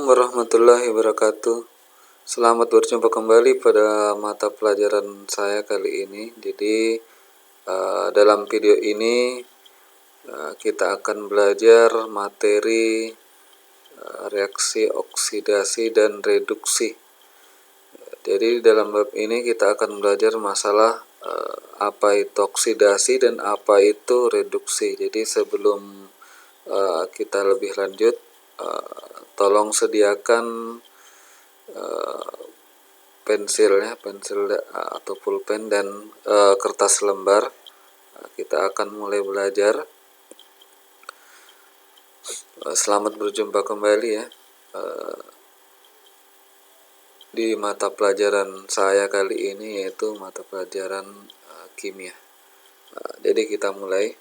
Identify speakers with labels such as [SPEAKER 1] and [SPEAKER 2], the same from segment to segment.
[SPEAKER 1] Assalamualaikum warahmatullahi wabarakatuh. Selamat berjumpa kembali pada mata pelajaran saya kali ini. Jadi dalam video ini kita akan belajar materi reaksi oksidasi dan reduksi. Jadi dalam bab ini kita akan belajar masalah apa itu oksidasi dan apa itu reduksi. Jadi sebelum kita lebih lanjut, tolong sediakan pensil atau pulpen dan kertas lembar. Kita akan mulai belajar. Selamat berjumpa kembali ya di mata pelajaran saya kali ini, yaitu mata pelajaran kimia. Jadi kita mulai.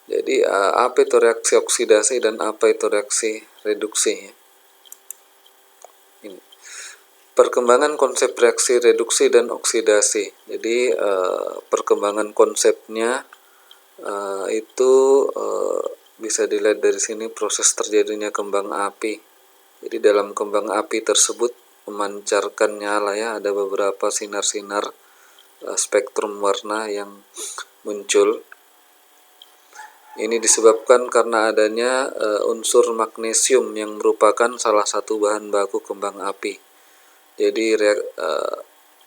[SPEAKER 1] Jadi apa itu reaksi oksidasi dan apa itu reaksi reduksi? Ini perkembangan konsep reaksi reduksi dan oksidasi. Jadi perkembangan konsepnya itu bisa dilihat dari sini, proses terjadinya kembang api. Jadi dalam kembang api tersebut memancarkan nyala ya, ada beberapa sinar-sinar spektrum warna yang muncul. Ini disebabkan karena adanya unsur magnesium yang merupakan salah satu bahan baku kembang api. Jadi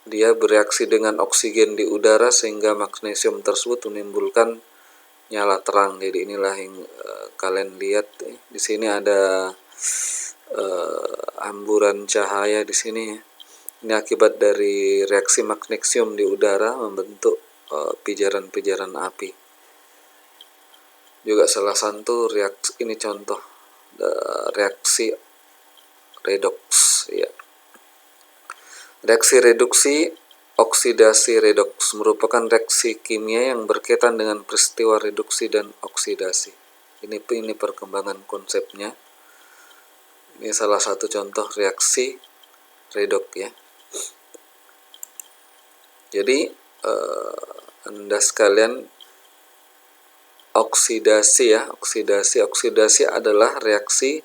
[SPEAKER 1] dia bereaksi dengan oksigen di udara sehingga magnesium tersebut menimbulkan nyala terang. Jadi inilah yang kalian lihat. Di sini ada hamburan cahaya di sini. Ini akibat dari reaksi magnesium di udara membentuk pijaran-pijaran api. Juga salah satu reaksi, ini contoh reaksi redox ya. Reaksi reduksi oksidasi redoks merupakan reaksi kimia yang berkaitan dengan peristiwa reduksi dan oksidasi. Ini perkembangan konsepnya. Ini salah satu contoh reaksi redoks ya. Jadi Anda sekalian, oksidasi ya, oksidasi adalah reaksi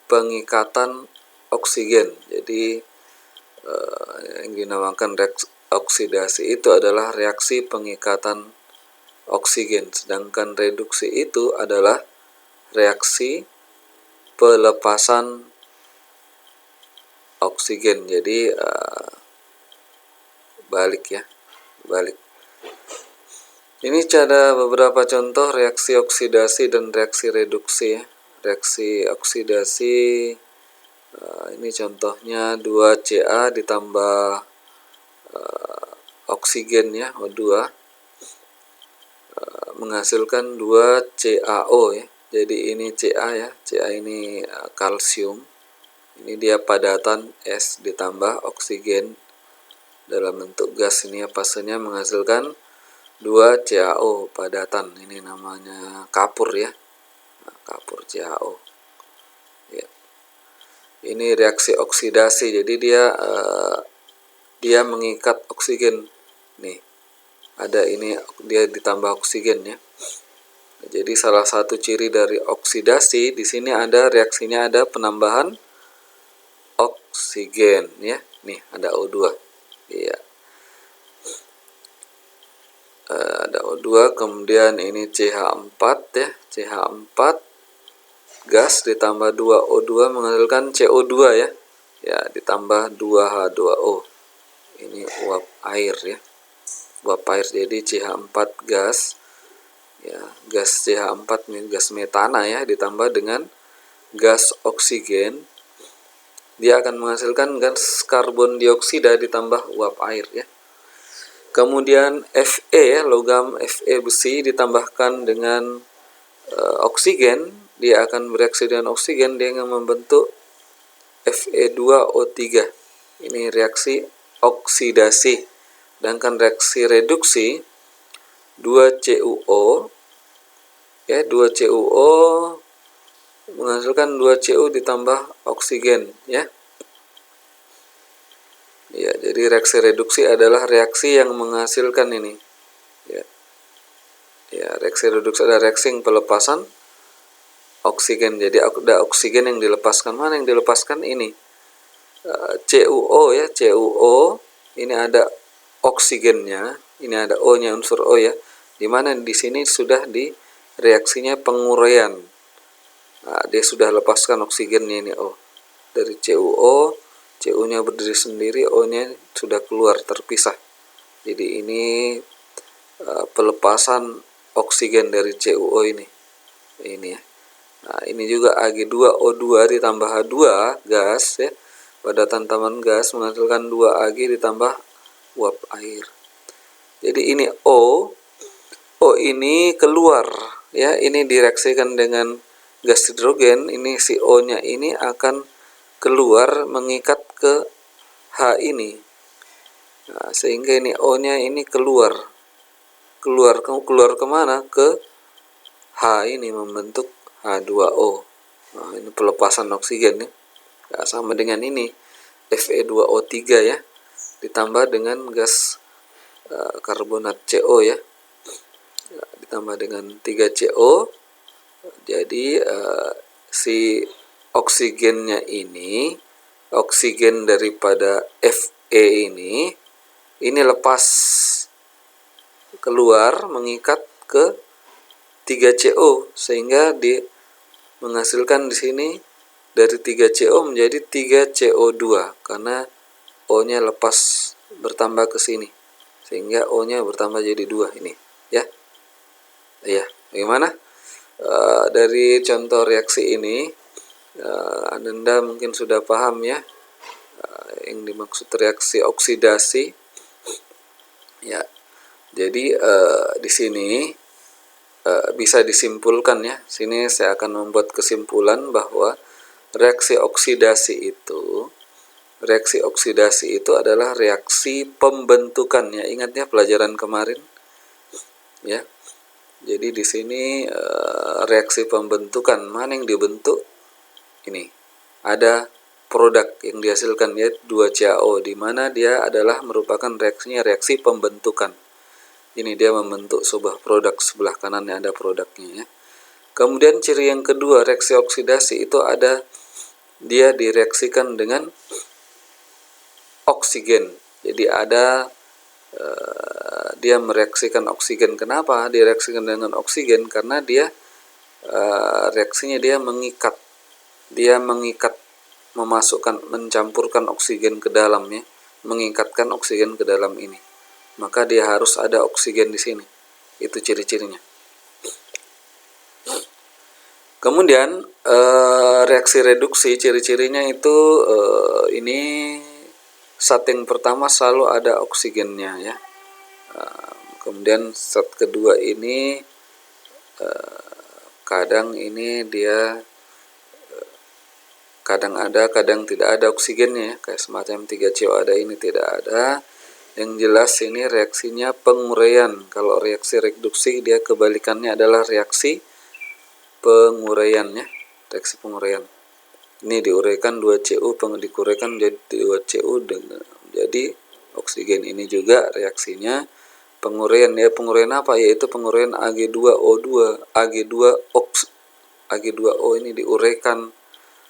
[SPEAKER 1] pengikatan oksigen. Jadi yang dinamakan reaksi oksidasi itu adalah reaksi pengikatan oksigen, sedangkan reduksi itu adalah reaksi pelepasan oksigen. Jadi balik. Ini ada beberapa contoh reaksi oksidasi dan reaksi reduksi ya. Reaksi oksidasi ini contohnya 2Ca ditambah oksigen ya, O2, menghasilkan 2CaO ya. Jadi ini Ca ya, Ca ini kalsium. Ini dia padatan S ditambah oksigen dalam bentuk gas, ini ya, fasenya menghasilkan 2CaO padatan. Ini namanya kapur ya, kapur CaO ya. Ini reaksi oksidasi. Jadi dia mengikat oksigen nih, ada ini dia ditambah oksigen ya. Jadi salah satu ciri dari oksidasi di sini ada reaksinya, ada penambahan oksigen ya. Nih ada O2 ya. Ada O2, kemudian ini CH4 ya, CH4 gas ditambah 2O2 menghasilkan CO2 ya. Ya, ditambah 2H2O. Ini uap air ya. Uap air, jadi CH4 gas ya, gas CH4 ini gas metana ya, ditambah dengan gas oksigen, dia akan menghasilkan gas karbon dioksida ditambah uap air ya. Kemudian Fe ya, logam Fe besi ditambahkan dengan oksigen, dia akan bereaksi dengan oksigen, dia akan membentuk Fe2O3. Ini reaksi oksidasi. Sedangkan reaksi reduksi 2CuO ya, 2CuO menghasilkan 2Cu ditambah oksigen ya. Ya, jadi reaksi reduksi adalah reaksi yang menghasilkan ini ya. Ya, reaksi reduksi adalah reaksi yang pelepasan oksigen. Jadi ada oksigen yang dilepaskan. Mana yang dilepaskan? Ini CuO ya, CuO. Ini ada oksigennya, ini ada O-nya, unsur O ya. Dimana di sini sudah di reaksinya penguraian. Nah, dia sudah lepaskan oksigennya ini O. Dari CuO, Cu-nya berdiri sendiri, O-nya sudah keluar terpisah. Jadi ini pelepasan oksigen dari CuO ini ya. Nah, ini juga Ag2O2 ditambah H2 gas ya. Padatan taman gas menghasilkan 2 Ag ditambah uap air. Jadi ini O ini keluar ya, ini direaksikan dengan gas hidrogen, ini si O-nya ini akan keluar mengikat ke H ini. Nah, sehingga ini O-nya ini keluar kemana? Ke H ini, membentuk H2O. Nah, ini pelepasan oksigen ya. Nah, sama dengan ini Fe2O3 ya, ditambah dengan gas karbonat CO ya, ditambah dengan 3CO. Jadi si oksigennya ini, oksigen daripada Fe ini lepas keluar mengikat ke 3CO, sehingga menghasilkan di sini dari 3CO menjadi 3CO2 karena O-nya lepas bertambah ke sini, sehingga O-nya bertambah jadi 2 ini ya. Ya, bagaimana? Dari contoh reaksi ini Anda mungkin sudah paham ya, yang dimaksud reaksi oksidasi ya. Jadi di sini bisa disimpulkan ya. Sini saya akan membuat kesimpulan bahwa reaksi oksidasi itu adalah reaksi pembentukan ya. Ingat ya pelajaran kemarin ya. Jadi di sini reaksi pembentukan, mana yang dibentuk? Ini ada produk yang dihasilkan yaitu 2CaO, di mana dia adalah merupakan reaksi pembentukan. Ini dia membentuk sebuah produk, sebelah kanannya ada produknya ya. Kemudian ciri yang kedua reaksi oksidasi itu ada dia direaksikan dengan oksigen. Jadi ada dia mereaksikan oksigen. Kenapa direaksikan dengan oksigen? Karena dia reaksinya dia mengikat, mencampurkan oksigen ke dalamnya, mengikatkan oksigen ke dalam ini. Maka dia harus ada oksigen di sini. Itu ciri-cirinya. Kemudian reaksi reduksi, ciri-cirinya itu ini setting pertama selalu ada oksigennya ya. Kemudian set kedua ini kadang ini dia kadang ada, kadang tidak ada oksigennya ya. Kayak semacam 3CO ada, ini tidak ada. Yang jelas ini reaksinya penguraian. Kalau reaksi reduksi dia kebalikannya adalah reaksi penguraian ya. Reaksi penguraian. Ini diuraikan 2Cu, dikuraikan menjadi 2Cu dengan jadi oksigen. Ini juga reaksinya penguraian ya. Penguraian apa? Yaitu penguraian Ag2O2, Ag2O ini diuraikan,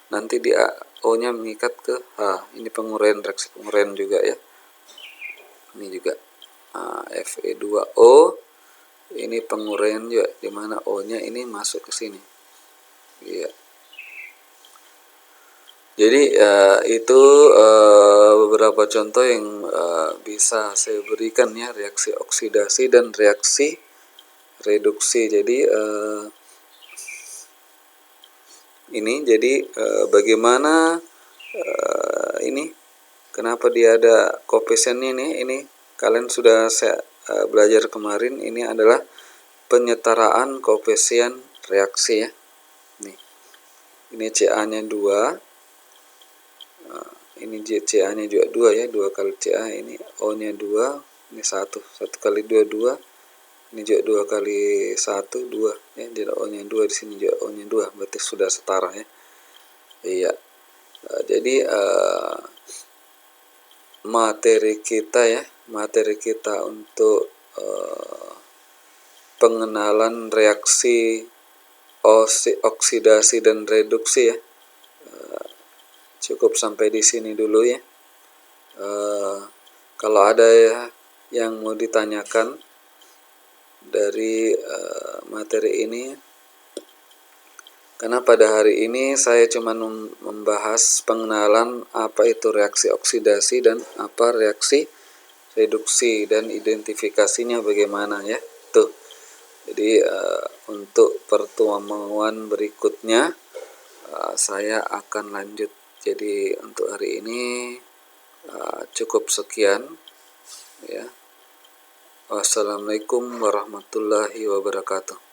[SPEAKER 1] nanti dia O-nya mengikat ke H. Ini penguraian, reaksi penguraian juga ya. Ini juga Fe2O, ini penguraian juga, dimana O-nya ini masuk ke sini ya. Jadi itu beberapa contoh yang bisa saya berikan ya, reaksi oksidasi dan reaksi reduksi. Jadi ini jadi bagaimana ini kenapa dia ada koefisien ini kalian sudah saya belajar kemarin. Ini adalah penyetaraan koefisien reaksi ya. Ini Ca-nya 2, ini Ca-nya juga 2 ya, 2 kali Ca, ini O-nya 2, ini 1 kali 2 2, ini juga 2 kali 1 2 ya, jadi O-nya 2, di sini juga O-nya 2, berarti sudah setara ya. Iya. Jadi materi kita untuk pengenalan reaksi oksidasi dan reduksi ya. Cukup sampai di sini dulu ya. Kalau ada yang mau ditanyakan dari materi ini, karena pada hari ini saya cuma membahas pengenalan apa itu reaksi oksidasi dan apa reaksi reduksi dan identifikasinya bagaimana ya. Tuh. Jadi untuk pertemuan berikutnya saya akan lanjut. Jadi untuk hari ini cukup sekian ya. Wassalamualaikum warahmatullahi wabarakatuh.